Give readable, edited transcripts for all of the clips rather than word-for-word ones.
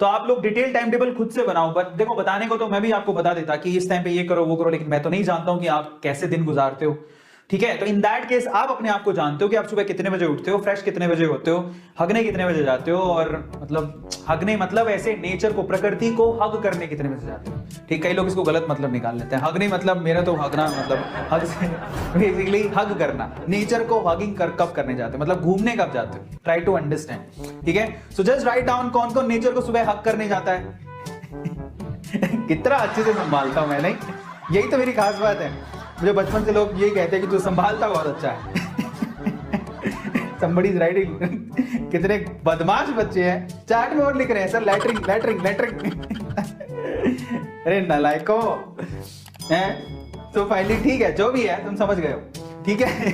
तो आप लोग डिटेल टाइम टेबल खुद से बनाओ। बट देखो, बताने को तो मैं भी आपको बता देता कि इस टाइम पे ये करो वो करो, लेकिन मैं तो नहीं जानता हूं कि आप कैसे दिन गुजारते हो। ठीक है, तो इन दैट केस आप अपने आप को जानते हो कि आप सुबह कितने बजे उठते हो, फ्रेश कितने बजे होते हो, हगने कितने बजे जाते हो, और मतलब हगने मतलब ऐसे नेचर को, प्रकृति को हग करने कितने बजे जाते हो। ठीक, कई लोग इसको गलत मतलब निकाल लेते हैं। हगने मतलब, मेरा तो हगना मतलब हग से बेसिकली हग करना। नेचर को हगिंग कब करने जाते हो, मतलब घूमने कब जाते हो। Try to understand. ठीक है, सो जस्ट राइट डाउन कौन कौन नेचर को सुबह हग करने जाता है। कितना अच्छे से संभालता हूं मैं, नहीं? यही तो मेरी खास बात है। मुझे बचपन से लोग यही कहते हैं कि तू संभालता बहुत अच्छा है। somebody is writing कितने बदमाश बच्चे हैं, चैट में और लिख रहे हैं सर लैटरिंग लैटरिंग लैटरिंग। अरे नालायको हैं। तो फाइनली ठीक है, जो भी है तुम समझ गए हो। ठीक है,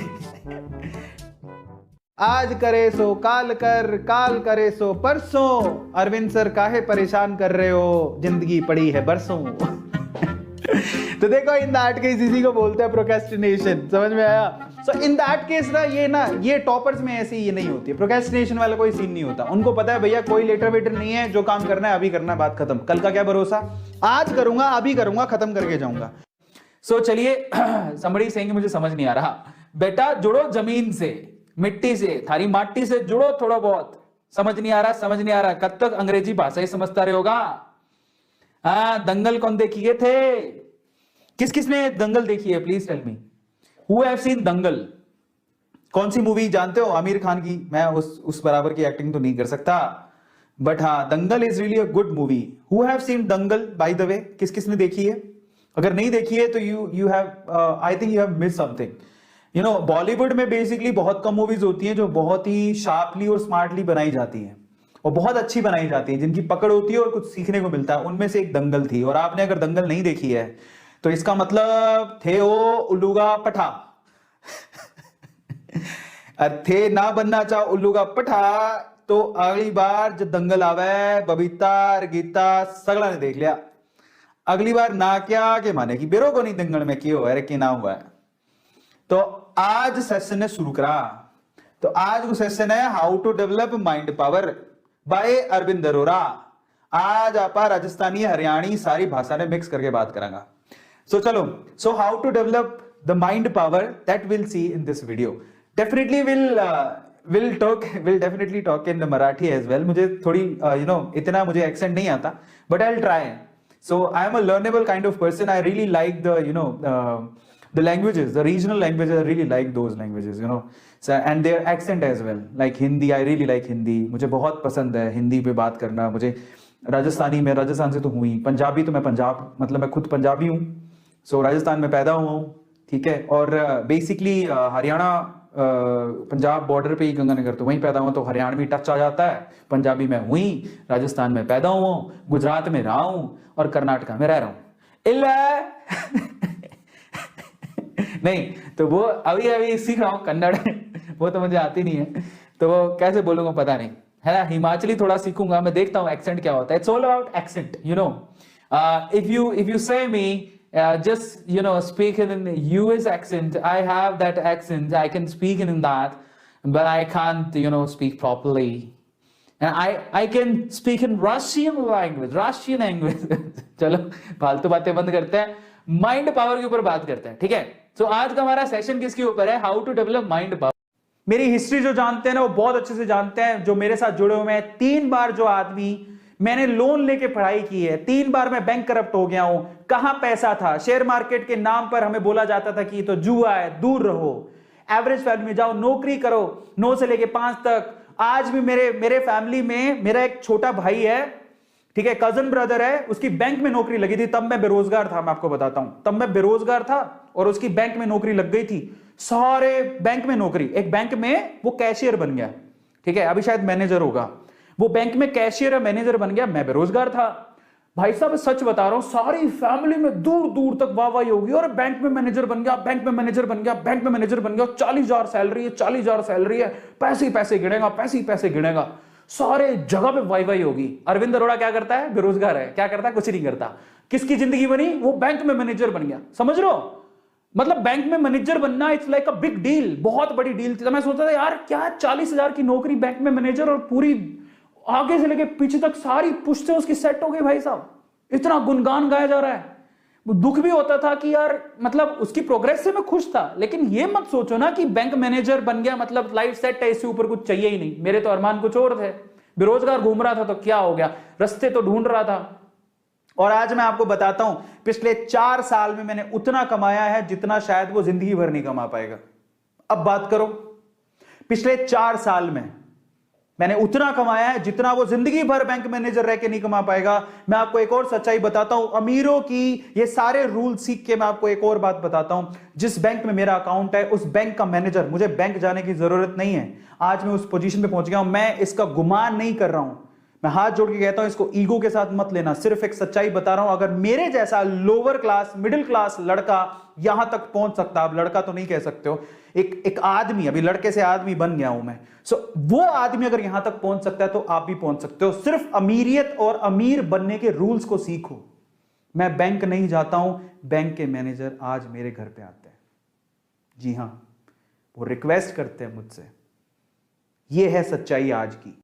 आज करे सो काल कर, काल करे सो परसों। अरविंद सर काहे परेशान कर रहे हो, जिंदगी पड़ी है बरसों। तो देखो, इन दैट केस इसी को बोलते हैं प्रोक्रेस्टिनेशन। समझ में आया? सो इन दैट केस ना ये टॉपर्स में ऐसे ये नहीं होती है। प्रोक्रेस्टिनेशन वाला कोई सीन नहीं होता। उनको पता है भैया कोई लेटर वेटर नहीं है, जो काम करना है अभी करना, बात खत्म। कल का क्या भरोसा, आज करूंगा अभी करूंगा, खत्म करके जाऊंगा। सो चलिए, somebody saying मुझे समझ नहीं आ रहा। बेटा जुड़ो जमीन से, मिट्टी से, थारी माटी से जुड़ो थोड़ा बहुत। समझ नहीं आ रहा। कब तक अंग्रेजी भाषा ही समझता रहे होगा। हाँ, दंगल कौन देखिए थे? किस किस ने दंगल देखी है? Please tell me who have seen Dangal. कौन सी मूवी जानते हो? आमिर खान की। मैं उस बराबर की एक्टिंग तो नहीं कर सकता, बट हाँ, Dangal is really a good movie. Who have seen Dangal by the way? किस किस ने देखी है? अगर नहीं देखी है तो you have, I think you have miss something. You know, Bollywood में बेसिकली बहुत कम मूवीज होती हैं जो बहुत ही शार्पली और स्मार्टली बनाई जाती हैं और बहुत अच्छी बनाई जाती है, जिनकी पकड़ होती है और कुछ सीखने को मिलता है। उनमें से एक दंगल थी। और आपने अगर दंगल नहीं देखी है तो इसका मतलब थे ओ उल्लूगा पठा। थे ना बनना चाहो उल्लूगा पठा तो अगली बार जब दंगल आवे, बबीता गीता सगला ने देख लिया। अगली बार ना क्या के माने कि बेरो को नहीं दंगल में क्यों है कि ना हुआ है। तो आज सेशन ने शुरू करा। तो आज वो सेशन है how to develop mind power by Arvind Arora. आज आप राजस्थानी हरियाणी सारी भाषा ने मिक्स करके बात करेंगे। सो चलो, so how to develop the mind power that will see in this video. Definitely will definitely talk in Marathi as well. मुझे थोड़ी इतना मुझे एक्सेंट नहीं आता, but I will try. So I am a learnable kind of person. I really like the the languages, the regional languages, I really like those languages, so, and their accent as well. Like Hindi, I really like Hindi. मुझे बहुत पसंद है हिंदी पे बात करना। मुझे राजस्थानी में, राजस्थान से तो हुई, पंजाबी तो मैं पंजाब, मतलब मैं खुद पंजाबी हूँ। सो राजस्थान में पैदा हुआ हूँ। ठीक है, और बेसिकली हरियाणा पंजाब बॉर्डर पे ही गंगानगर, तो वहीं पैदा हुआ, तो हरियाणवी टच आ जाता है। पंजाबी में हुई, राजस्थान में पैदा हुआ हूँ, गुजरात में रहा हूँ और कर्नाटका में रह रहा हूँ। नहीं तो वो अभी सीख रहा हूं कन्नड़। वो तो मुझे आती नहीं है, तो वो कैसे बोलूंगा पता नहीं है ना। हिमाचली थोड़ा सीखूंगा मैं, देखता हूं एक्सेंट क्या होता है। It's all about accent, if you से मी just speak in US accent, I have that accent, I can speak in that, but I can't speak properly. And I can speak in Russian language. चलो फालतू बातें बंद करते हैं, mind power के ऊपर बात करते हैं। ठीक है, तो आज का हमारा सेशन किसके ऊपर है? How to develop mind power. मेरी हिस्ट्री जो जानते हैं ना वो बहुत अच्छे से जानते हैं, जो मेरे साथ जुड़े हुए हैं। 3 बार जो आदमी मैंने लोन लेके पढ़ाई की है, 3 बार मैं बैंक करप्ट हो गया हूं। कहां पैसा था? शेयर मार्केट के नाम पर हमें बोला जाता था कि तो जुआ है, दूर रहो। एवरेज फैमिली में जाओ, नौकरी करो 9 से लेके 5 तक। आज भी मेरे फैमिली में मेरा एक छोटा भाई है, ठीक है, कजन ब्रदर है, उसकी बैंक में नौकरी लगी थी। तब मैं बेरोजगार था, मैं आपको बताता हूं। तब मैं बेरोजगार था और उसकी बैंक में नौकरी लग गई थी। सारे बैंक में नौकरी, एक बैंक में वो कैशियर बन गया। ठीक है, अभी शायद मैनेजर होगा। वो बैंक में कैशियर या मैनेजर बन गया, मैं बेरोजगार था। भाई साहब सच बता रहा हूं, सारी फैमिली में दूर दूर तक वाहवाही होगी, और बैंक में मैनेजर बन गया, बैंक में मैनेजर बन गया, बैंक में मैनेजर बन गया। 40,000 सैलरी है, 40,000 सैलरी है, पैसे ही पैसे गिनेगा, पैसे ही पैसे गिनेगा। सारे जगह पे वाई होगी। अरविंद अरोड़ा क्या करता है? बेरोजगार है। क्या करता है? कुछ नहीं करता। किसकी जिंदगी बनी? वो बैंक में मैनेजर बन गया। समझ रहे हो? मतलब बैंक में मैनेजर बनना it's like a big deal, बहुत बड़ी डील थी। तो मैं सोचता था यार क्या 40,000 की नौकरी, बैंक में मैनेजर, और पूरी आगे से लेके पीछे तक सारी पुश्तें उसकी सेट हो गई भाई साहब, इतना गुणगान गाया जा रहा है। दुख भी होता था कि यार मतलब उसकी प्रोग्रेस से मैं खुश था, लेकिन ये मत सोचो ना कि बैंक मैनेजर बन गया मतलब लाइफ सेट है, इससे ऊपर कुछ चाहिए ही नहीं। मेरे तो अरमान कुछ और थे, बेरोजगार घूम रहा था तो क्या हो गया, रास्ते तो ढूंढ रहा था। और आज मैं आपको बताता हूं, पिछले 4 साल में मैंने उतना कमाया है जितना शायद वो जिंदगी भर नहीं कमा पाएगा। अब बात करो, पिछले 4 साल में मैंने उतना कमाया है जितना वो जिंदगी भर बैंक मैनेजर रह के नहीं कमा पाएगा। मैं आपको एक और सच्चाई बताता हूं, अमीरों की ये सारे रूल सीख के मैं आपको एक और बात बताता हूं। जिस बैंक में मेरा अकाउंट है उस बैंक का मैनेजर, मुझे बैंक जाने की जरूरत नहीं है, आज मैं उस पोजीशन पे पहुंच गया हूं। मैं इसका गुमान नहीं कर रहा हूं, मैं हाथ जोड़ के कहता हूं इसको ईगो के साथ मत लेना, सिर्फ एक सच्चाई बता रहा हूं। अगर मेरे जैसा लोअर क्लास मिडिल क्लास लड़का यहां तक पहुंच सकता, आप लड़का तो नहीं कह सकते हो, एक आदमी, अभी लड़के से आदमी बन गया हूं मैं, वो आदमी अगर यहां तक पहुंच सकता है तो आप भी पहुंच सकते हो। सिर्फ अमीरियत और अमीर बनने के रूल्स को सीखो। मैं बैंक नहीं जाता हूं, बैंक के मैनेजर आज मेरे घर पे आते हैं, जी हां, वो रिक्वेस्ट करते हैं मुझसे। ये है सच्चाई आज की।